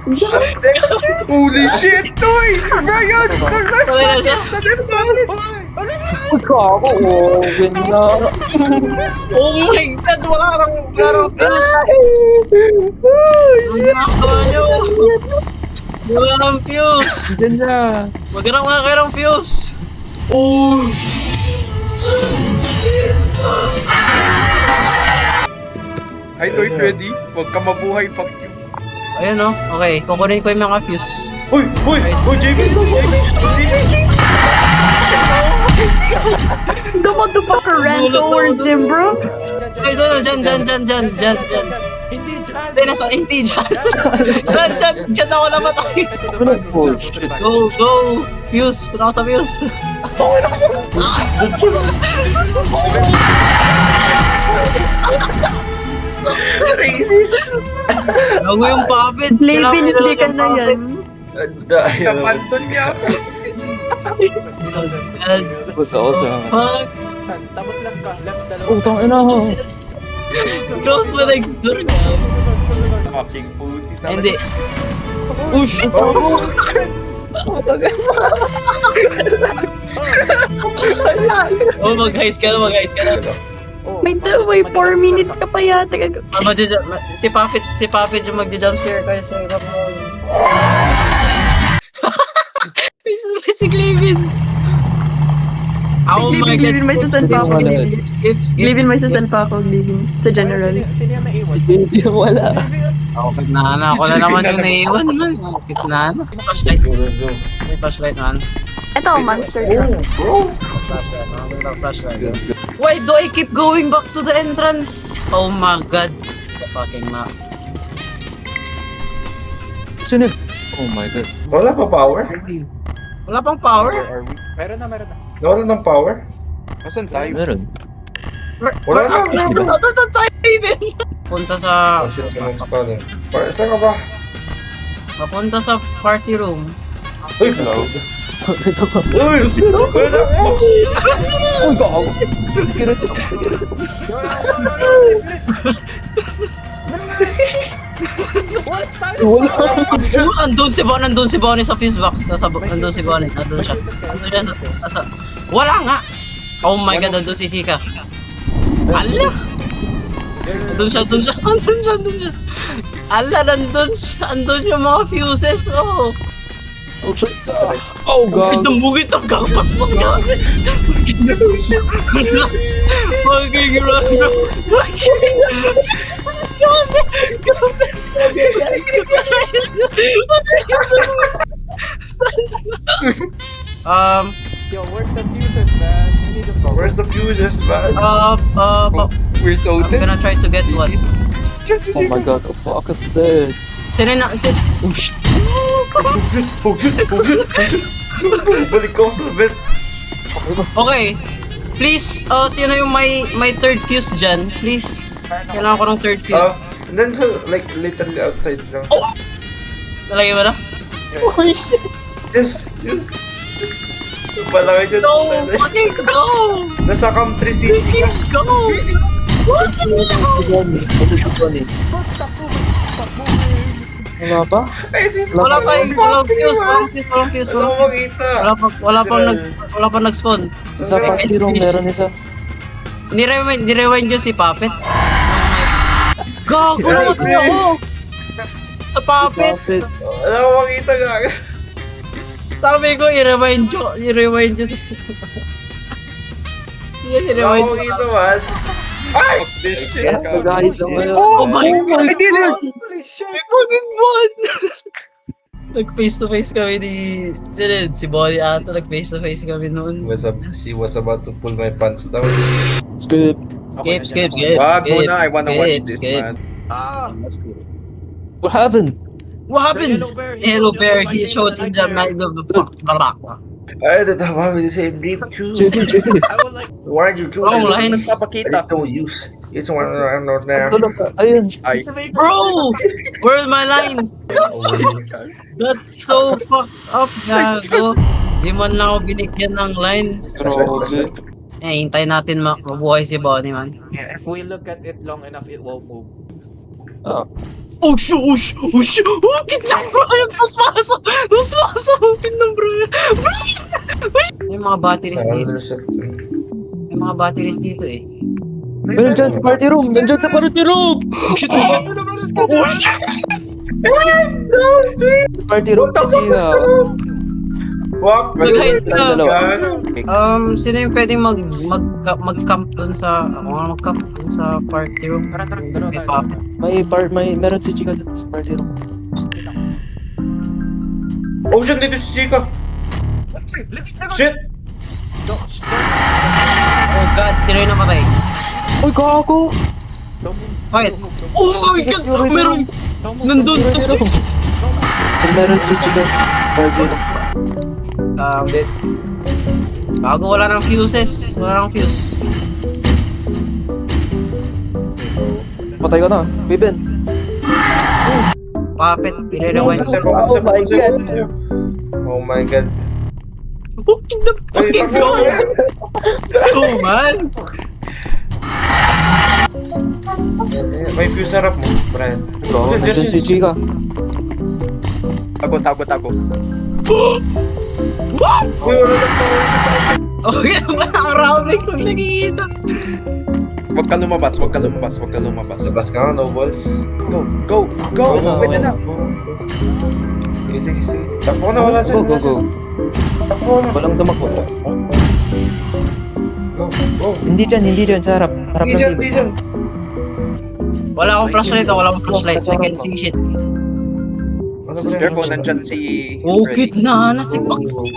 Holy shit, Toy! Ryan! Wala na siya. Gago, win na. Oh my God! Wala nang fuse! Ang ginagawa nyo! Wala nang fuse! Diyan siya. Maghanap nga kayo ng fuse! Oh! Hi, Toy Freddy. Huwag ka mabuhay, fuck you. Ayun o. Okay, kukunin ko yung mga fuse. Uy! Uy! Uy, JB! The motherfucker ran towards him, bro. Ay, doon, dyan. Hindi, hindi dyan. Dyan ako namatay. Ako nag-bullshit. Go! Fuse! Punta ako sa fuse. Racist! Gago yung puppet. Levin, hindi ka na yan. Kapanton niya ako. Basta ako sa... Fuck! Tapos left ka, left dalawa. Oh, tangina ako. Close mo next door niya. Fucking pussy talaga. Hindi. Ush! Oh, mag-hide ka na. May 4 minutes ka pa yata. Si Puppet yung magja-jumpscare kayo sa iba mo. Basic Levin. Oh my God. Levin, may susan pa ako. Skip. Levin, may susan pa ako. Levin. Sa general. Sino yung naiwan? Hindi wala. Kitnana ko na naman yung naiwan man. Kitnana. May flashlight man. Ito, monster truck. Why do I keep going back to the entrance? Oh my God. Fucking map. Sino? Oh my God. Wala pa power? Wala pang power? Meron na. Wala ng power? Nasaan tayo? Meron. Wala na. Nasaan tayo even? Punta sa... Oh shit, sinong spell eh. Saan ka ba? Papunta sa party room. Uy! Uy! Wala ako! Oh, gago. Security ako. Wala. Nandun si Bonnie sa fuse box. Nandun si Bonnie. Nandun siya wala nga! Oh my God, nandun si Chica. Ala! Nandun siya. Ala, nandun yung mga fuses, oh! Oh, shit. Oh, gago. Bukit ng gagpas-pas ka! Fucking run, bro! Yo, where's the fuses, man? We need the power. Where's the fuses, man? We're so I'm gonna try to get one. Oh my God. Oh, fuck it. Dead. Oh shit! Oh shit! Balik ko sa bed. Okay. Please, sino yung may third fuse dyan? Please. Kailangan ko ng third fuse. Then so, like, literally outside lang. Nalagay mo na? Yes! Malaki dyan. Go! Fucking go! Nasa Cam 3 City ka. Fucking go! What the hell? Wala ba? Walang fuse. Wala ko makita. Wala pang nag-spawn. Sa party room meron isa. Nirewind yun si Puppet. Gago! Namatay ako! Sa Puppet! Wala ko makita gaga. Sabi ko, i-rewind nyo si... Wala ko makita, man. Ay! Nag-hide lang ngayon. Oh my God! I did it! I fucking won! Nag-face to face kami ni... Si Bonnie ata, nag-face to face kami noon. She was about to pull my pants down. Skip. Skip. Wag muna, I wanna watch this, man. What happened? What happened? Hello Bear, he showed in the night of the I did have having the same dream too. I was like, Why did you do Wrong that? lines. There's no use. It's one around there. Ayun. Ay. Bro! Where's my lines? That's so fucked up, gago. Di man lang ako binigyan ng lines. Grabe. Hintay natin mabuhay si Bonnie, man. if we look at it long enough, it won't move. Ah. Oh, shush! Oh, shush! Oh, kitang Brian! Mas pasok! Kin ng Brian! May mga batteries dito. May mga batteries dito eh. Nandiyan sa party room! Nandiyan sa party room! Oh, shit! Oh, shit! Oh, shit! Party room si Gia. Fuck! Mag-hide ka. Dalawa. Sino yung pwedeng mag-camp dun sa... Ako nga mag-camp dun sa party room. Tara, dalawa May tayo. papa. Meron si Gia dun sa party room. Oh shit, dito si Chica! Shit! Oh god, sino yung namatay? Uy, gago! Bakit? Oh my god! Meron! Nandun! Meron si Gia sa party room. Bago wala ng fuses. Wala ng fuse. Patay ka na. Biben. Puppet, i-rewind. Oh my god. What the fuck is going on? Oh man! May fuse harap mo, Brian. Bro, nandiyan si Gia. Tago. Uy, wala lang pa. Okay, ang rami kong nakikita. Huwag ka lumabas. Labas ka nga, no balls. Go! Pwede na. Sige. Takbo na, wala siya. Go. Takbo na. Walang tumakbo. Go. Hindi dyan, sa harap. Harap ng Di table. dyan. Wala akong flashlight. I can see shit. Careful, nandyan si... Oh, Freddy. gitna na si Paxi.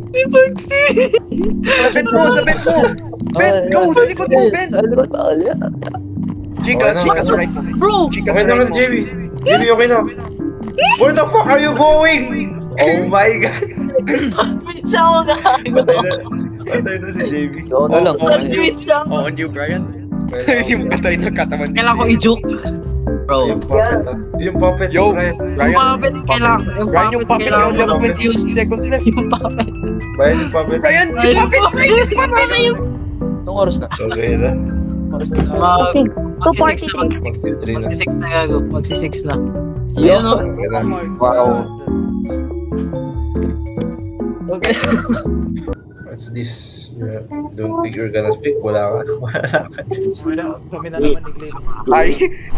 Si Paxi. Sa bed mo! Ben, go! Sa likod mo, Ben! Sa likod ba? Chica, sa right mo. Bro! Chica, Okay sa naman, right mo. JB. JB, okay na. Where the fuck are you going? Oh my god. Sandwich ako na. Patay na si JB. Oo na lang. Sandwich ako. On you, Brian. Hindi mo katay ng katawan. Kailangan ko i-joke. Bro. Yung puppet, Yo, Brian. Yung Brian. puppet kailangan. Brian, yung puppet kailangan only mo have 20 seconds left. Yung puppet. Brian, yung puppet. Brian, Ay, yung puppet! Itong oras na. Okay na. Oras na. Mag-6 na. Mag-3 na. Mag-6 na gago. Mag-6 na. Yo. Ayun o. Okay na. Wow. What's this? Don't think you're gonna speak. Wala ka. Kami na naman ni Glenn.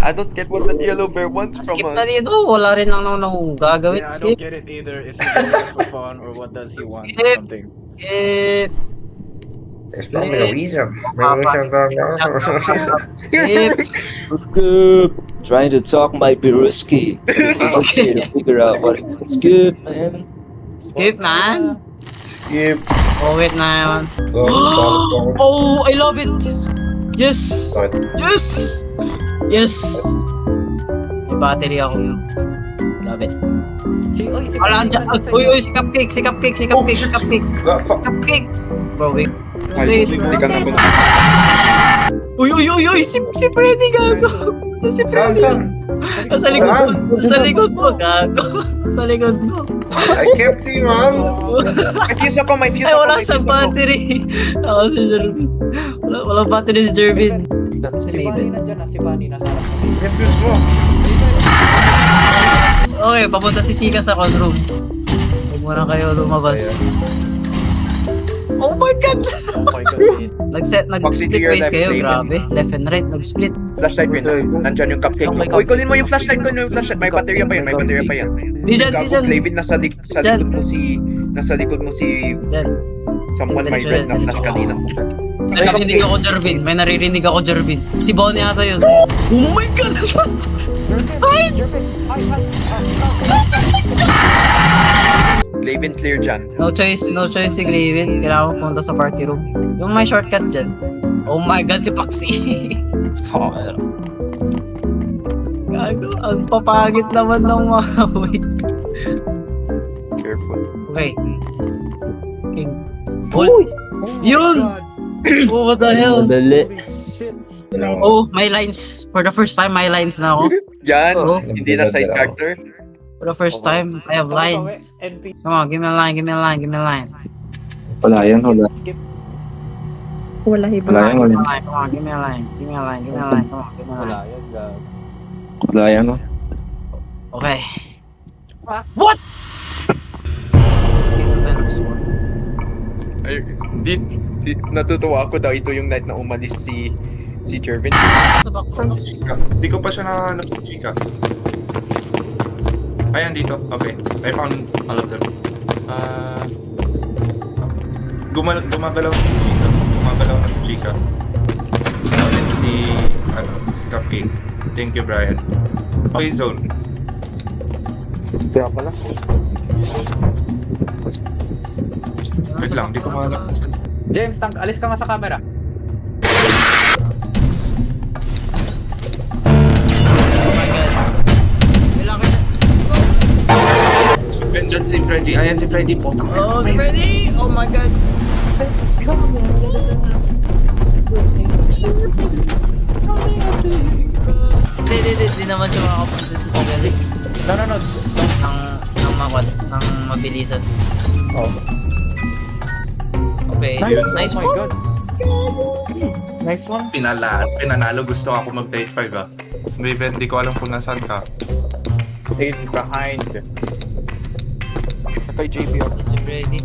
I don't get what that yellow bear wants from Skip us. na dito. Wala rin lang naman gagawin. Yeah, I Skip. don't get it either. Is he doing it for fun or what does he want? Or Skip. something. Skip. There's probably a reason. May reason Skip. Skip. Trying to talk my Biruski. Okay, to figure out what it was. Skip, man. Skip, man. Skip. Oh, wait na yun. Go. Oh, I love it. Yes. What? Yes. May battery ako. Love it. Wala andyan. Uy, si Cupcake. Oh, shit. God, fuck. Cupcake. Bro, wait. Ay, hindi ka na ba? Uy, si Freddy gago. Si Saan, Freddy. saan? Sa likod mo, gago. Sa likod mo. I can't see, man. May fuse ako. Ay, wala siyang battery. Ako si Jervin. Wala battery si Jervin. Si Si Bunny Maven. nandyan na. Si Bunny nasa harap mo. Yung fuse mo. Okay, papunta si Chica sa con room. Huwag mo na kayo lumabas. Oh my god! Oh my god. Nag-split ways kayo, grabe. Left and right, nag-split. Flashlight mo yun. Nandyan yung cupcake mo. Uy, kunin mo yung flashlight. May baterya pa yan. Di dyan. David, nasa likod mo si... Dyan. Someone may red na flash kanina. May naririnig ako, Jervin. Si Bonnie ata yun. Oh my god! Glavin clear dyan. No choice si Glavin. Kailangan ko pumunta sa party room. Yung may shortcut dyan. Oh my god, si Paxi. Gago, ang papagit naman ng mga ways. Careful. Okay. King. Hold. Yun! Oh, what the hell? Dali. Shit. Oh, my lines. For the first time, my lines na ako. Yan, Oo. hindi na side character. For the first time, I have lines. NP. Come on, give me a line. Wala yan, wala. Skip. Wala iba. Wala yan, wala. Come on, give me a line. Come on, give me a line. Come on, give me a line. Wala yan, gag. Gaya no? Okay. What? Dito tayo nag-spawn. Ay, natutuwa ako daw ito yung night na umalis si Jervin. Sa back. Saan si Chica? Di ko pa siya nakahanap si Chica. Ayan dito. Okay. I found all of them. Gumagalaw si Chica. Gumagalaw na si Chica. Ulit si, Cupcake. Thank you, Brian. Okay, zone. Kaya pala. Wait lang, di ko mahanap. James, alis ka nga sa camera. Oh my god. Kailangan ka na. Dyan si Freddy. Ayan si Freddy po. Oh, si Freddy! Oh my god. Hindi naman siya makapunta sa sagaling. No. Nang mabilisan. Oh. Okay. Nice Oh my one. god. Nice one. Pinanalo. Gusto ako mag-plate 5 ah. Raven, di ko alam kung nasaan ka. He's behind. Kay JB ako. Si Freddy.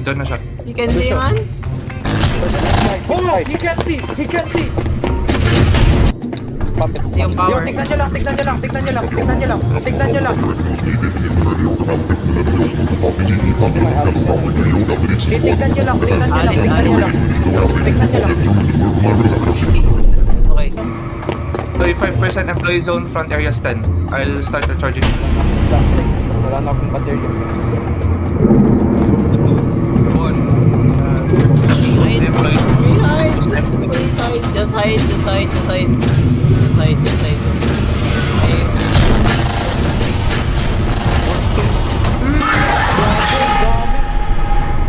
Diyan na siya. You can see man? Oh, he can't see! He can't see! Yung Yo, power. tignan nyo lang. Tignan nyo lang. Alis. Okay. 35% employee zone, front areas 10. I'll start the charging. Wala na akong battery. 2, 1. Hide. Employee. Hide. Just hide. Okay.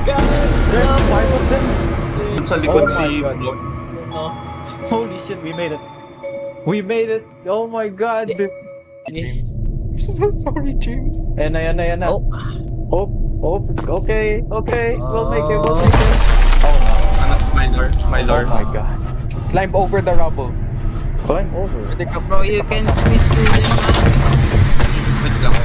There's 5 of them. Sa likod Oh my si God. Block. No. Holy shit, we made it. Oh my god. So sorry, James. Ayan na. Oh. Oh, okay. We'll make it. Oh. Ano, my lord. Oh my god. Climb over the rubble. Climb over. Pwede ka, Bro, you can squeeze through them. Wait lang.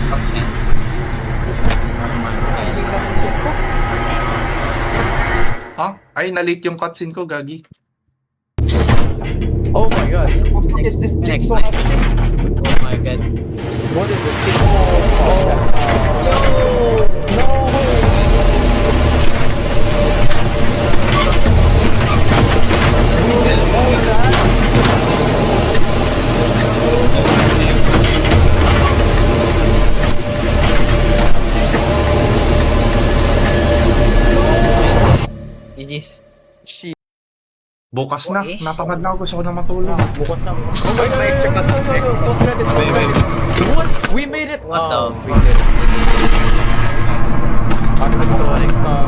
Ha? Ay, na-late yung cutscene ko, Gagi. Oh my god. What the fuck is this Next jigsaw night. happening? Oh my god. What is it? Yo! GG's. Shit. Bukas na. Okay. Napangad na ako. Gusto ko na matulog. Bukas na. Oh my God, extra cut. What? We made it! What the We did it. Unconnect na.